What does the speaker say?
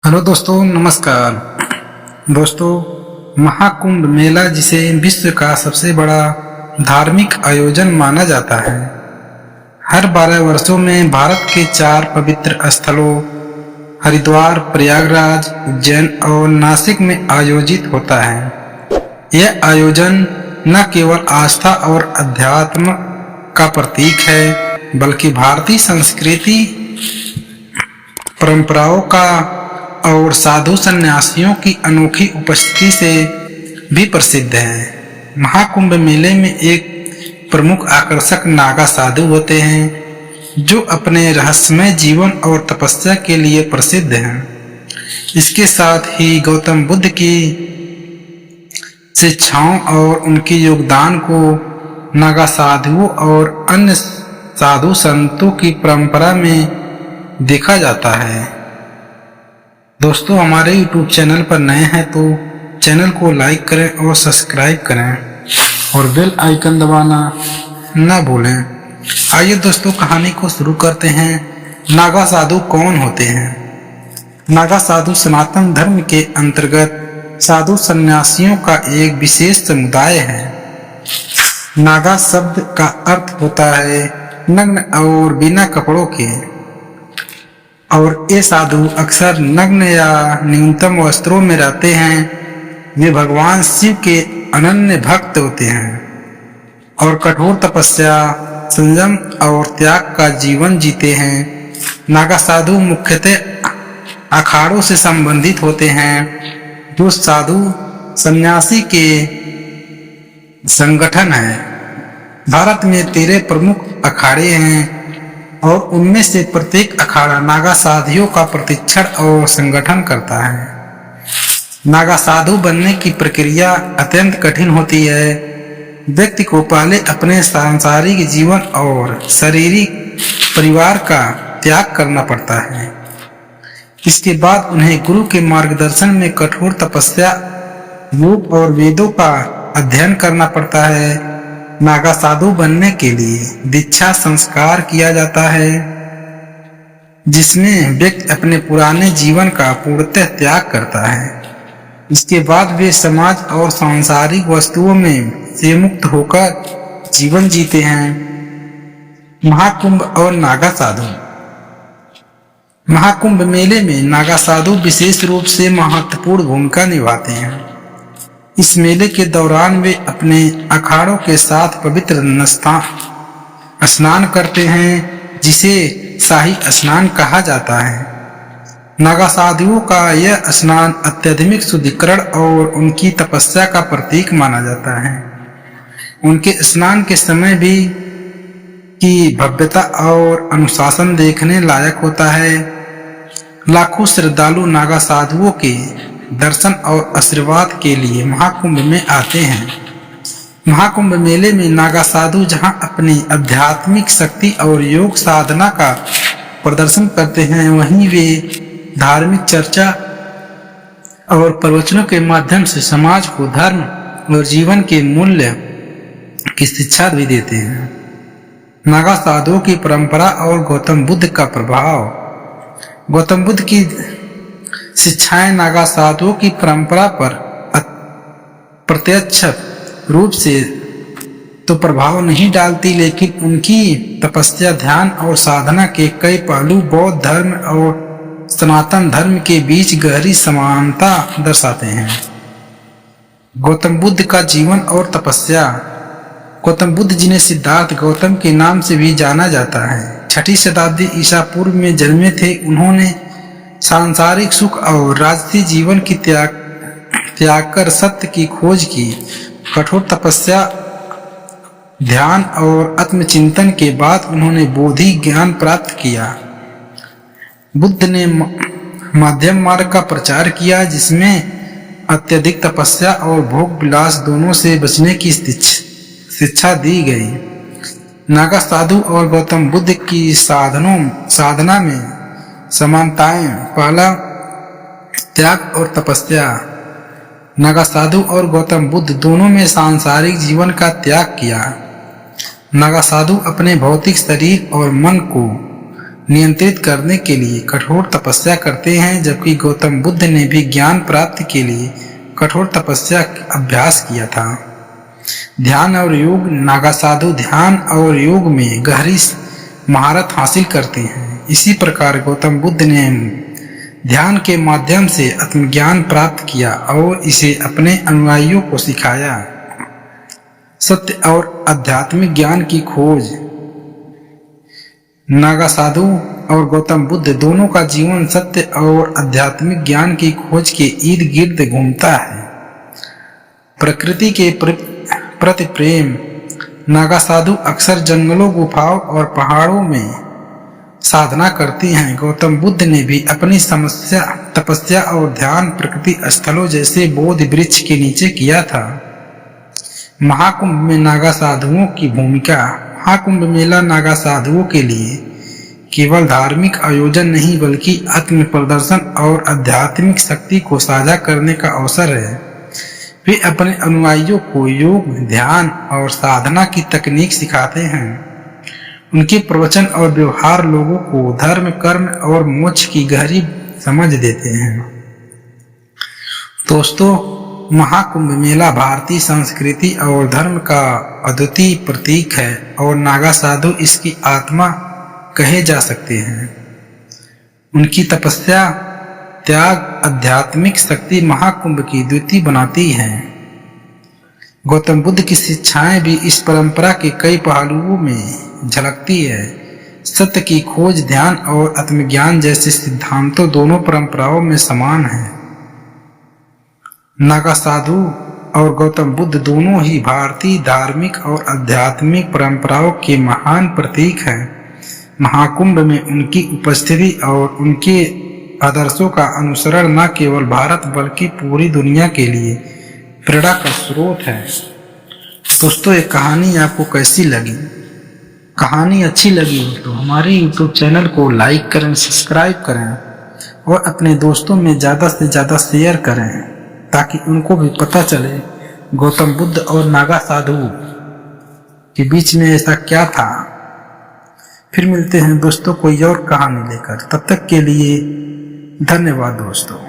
Hello दोस्तों, नमस्कार। दोस्तों, महाकुंभ मेला जिसे विश्व का सबसे बड़ा धार्मिक आयोजन माना जाता है, हर 12 वर्षों में भारत के 4 पवित्र स्थलों हरिद्वार, प्रयागराज, उज्जैन और नासिक में आयोजित होता है। यह आयोजन न केवल आस्था और अध्यात्म का प्रतीक है, बल्कि भारतीय संस्कृति, परंपराओं का और साधु सन्यासियों की अनोखी उपस्थिति से भी प्रसिद्ध है। महाकुंभ मेले में एक प्रमुख आकर्षक नागा साधु होते हैं, जो अपने रहस्यमय जीवन और तपस्या के लिए प्रसिद्ध हैं। इसके साथ ही गौतम बुद्ध की शिक्षाओं और उनके योगदान को नागा साधुओं और अन्य साधु संतों की परंपरा में देखा जाता है। दोस्तों, हमारे YouTube चैनल पर नए हैं तो चैनल को लाइक करें और सब्सक्राइब करें और बेल आइकन दबाना न भूलें। आइए दोस्तों, कहानी को शुरू करते हैं। नागा साधु कौन होते हैं? नागा साधु सनातन धर्म के अंतर्गत साधु सन्यासियों का एक विशेष समुदाय है। नागा शब्द का अर्थ होता है नग्न और बिना कपड़ों के, और ये साधु अक्सर नग्न या न्यूनतम वस्त्रों में रहते हैं। वे भगवान शिव के अनन्य भक्त होते हैं और कठोर तपस्या, संयम और त्याग का जीवन जीते हैं। नागा साधु मुख्यतः अखाड़ों से संबंधित होते हैं, जो साधु सन्यासी के संगठन है। भारत में 13 प्रमुख अखाड़े हैं और उनमें से प्रत्येक अखाड़ा नागा साधुओं का प्रतिक्षण और संगठन करता है। नागा साधु बनने की प्रक्रिया अत्यंत कठिन होती है। व्यक्ति को पहले अपने सांसारिक जीवन और शारीरिक परिवार का त्याग करना पड़ता है। इसके बाद उन्हें गुरु के मार्गदर्शन में कठोर तपस्या, योग और वेदों का अध्ययन करना पड़ता है। नागा साधु बनने के लिए दीक्षा संस्कार किया जाता है, जिसमें व्यक्ति अपने पुराने जीवन का पूर्णतः त्याग करता है। इसके बाद वे समाज और सांसारिक वस्तुओं में से मुक्त होकर जीवन जीते हैं। महाकुंभ और नागा साधु। महाकुंभ मेले में नागा साधु विशेष रूप से महत्वपूर्ण भूमिका निभाते हैं। इस मेले के दौरान वे अपने अखाड़ों के साथ पवित्र स्नान करते हैं, जिसे शाही स्नान कहा जाता है। नागा साधुओं का यह स्नान आध्यात्मिक शुद्धिकरण और उनकी तपस्या का प्रतीक माना जाता है। उनके स्नान के समय भी की भव्यता और अनुशासन देखने लायक होता है। लाखों श्रद्धालु नागा साधुओं के दर्शन और आशीर्वाद के लिए महाकुंभ में आते हैं। महाकुंभ मेले में नागा साधु जहां अपनी आध्यात्मिक शक्ति और योग साधना का प्रदर्शन करते हैं, वहीं वे धार्मिक चर्चा और प्रवचनों के माध्यम से समाज को धर्म और जीवन के मूल्य की शिक्षा भी देते हैं। नागा साधुओं की परंपरा और गौतम बुद्ध का प्रभाव। गौतम बुद्ध की शिक्षाएं नागा साधुओं की परंपरा पर प्रत्यक्ष रूप से तो प्रभाव नहीं डालती, लेकिन उनकी तपस्या, ध्यान और साधना के कई पहलू बौद्ध धर्म और सनातन धर्म के बीच गहरी समानता दर्शाते हैं। गौतम बुद्ध का जीवन और तपस्या। गौतम बुद्ध, जिन्हें सिद्धार्थ गौतम के नाम से भी जाना जाता है, 6वीं शताब्दी ईसा पूर्व में जन्मे थे। उन्होंने सांसारिक सुख और राजसी जीवन की त्याग कर सत्य की खोज की। कठोर तपस्या, ध्यान और आत्मचिंतन के बाद उन्होंने बोधि ज्ञान प्राप्त किया। बुद्ध ने मध्यम मार्ग का प्रचार किया, जिसमें अत्यधिक तपस्या और भोग विलास दोनों से बचने की शिक्षा दी गई। नागा साधु और गौतम बुद्ध की साधना में समानताएं। पहला, त्याग और तपस्या। नागा साधु और गौतम बुद्ध दोनों में सांसारिक जीवन का त्याग किया। नागा साधु अपने भौतिक शरीर और मन को नियंत्रित करने के लिए कठोर तपस्या करते हैं, जबकि गौतम बुद्ध ने भी ज्ञान प्राप्ति के लिए कठोर तपस्या अभ्यास किया था। ध्यान और योग। नागा साधु ध्यान और योग में गहरी महारत हासिल करते हैं। इसी प्रकार गौतम बुद्ध ने ध्यान के माध्यम से आत्मज्ञान प्राप्त किया और इसे अपने अनुयायियों को सिखाया। सत्य और आध्यात्मिक ज्ञान की खोज। नागा साधु और गौतम बुद्ध दोनों का जीवन सत्य और आध्यात्मिक ज्ञान की खोज के इर्द गिर्द घूमता है। प्रकृति के प्रति प्रेम। नागा साधु अक्सर जंगलों, गुफाओं और पहाड़ों में साधना करती हैं। गौतम बुद्ध ने भी अपनी तपस्या और ध्यान प्रकृति स्थलों जैसे बोधि वृक्ष के नीचे किया था। महाकुंभ में नागा साधुओं की भूमिका। महाकुंभ मेला नागा साधुओं के लिए केवल धार्मिक आयोजन नहीं बल्कि आत्म प्रदर्शन और आध्यात्मिक शक्ति को साझा करने का अवसर है। वे अपने अनुयायियों को योग, ध्यान और साधना की तकनीक सिखाते हैं। उनके प्रवचन और व्यवहार लोगों को धर्म, कर्म और मोक्ष की गहरी समझ देते हैं। दोस्तों, महाकुंभ मेला भारतीय संस्कृति और धर्म का अद्वितीय प्रतीक है और नागा साधु इसकी आत्मा कहे जा सकते हैं। उनकी तपस्या, त्याग, आध्यात्मिक शक्ति महाकुंभ की द्वितीय बनाती है। गौतम बुद्ध की शिक्षाएं भी इस परंपरा के कई पहलुओं में झलकती है। सत्य की खोज, ध्यान और आत्मज्ञान जैसे सिद्धांतों दोनों परंपराओं में समान हैं। नागा साधु और गौतम बुद्ध दोनों ही भारतीय धार्मिक और आध्यात्मिक परंपराओं के महान प्रतीक हैं। महाकुंभ में उनकी उपस्थिति और उनके आदर्शों का अनुसरण न केवल भारत बल्कि पूरी दुनिया के लिए प्रेरणा का स्रोत है। दोस्तों, ये कहानी आपको कैसी लगी? कहानी अच्छी लगी हो तो हमारे YouTube चैनल को लाइक करें, सब्सक्राइब करें और अपने दोस्तों में ज़्यादा से ज़्यादा शेयर करें ताकि उनको भी पता चले गौतम बुद्ध और नागा साधु के बीच में ऐसा क्या था। फिर मिलते हैं दोस्तों कोई और कहानी लेकर। तब तक के लिए धन्यवाद दोस्तों।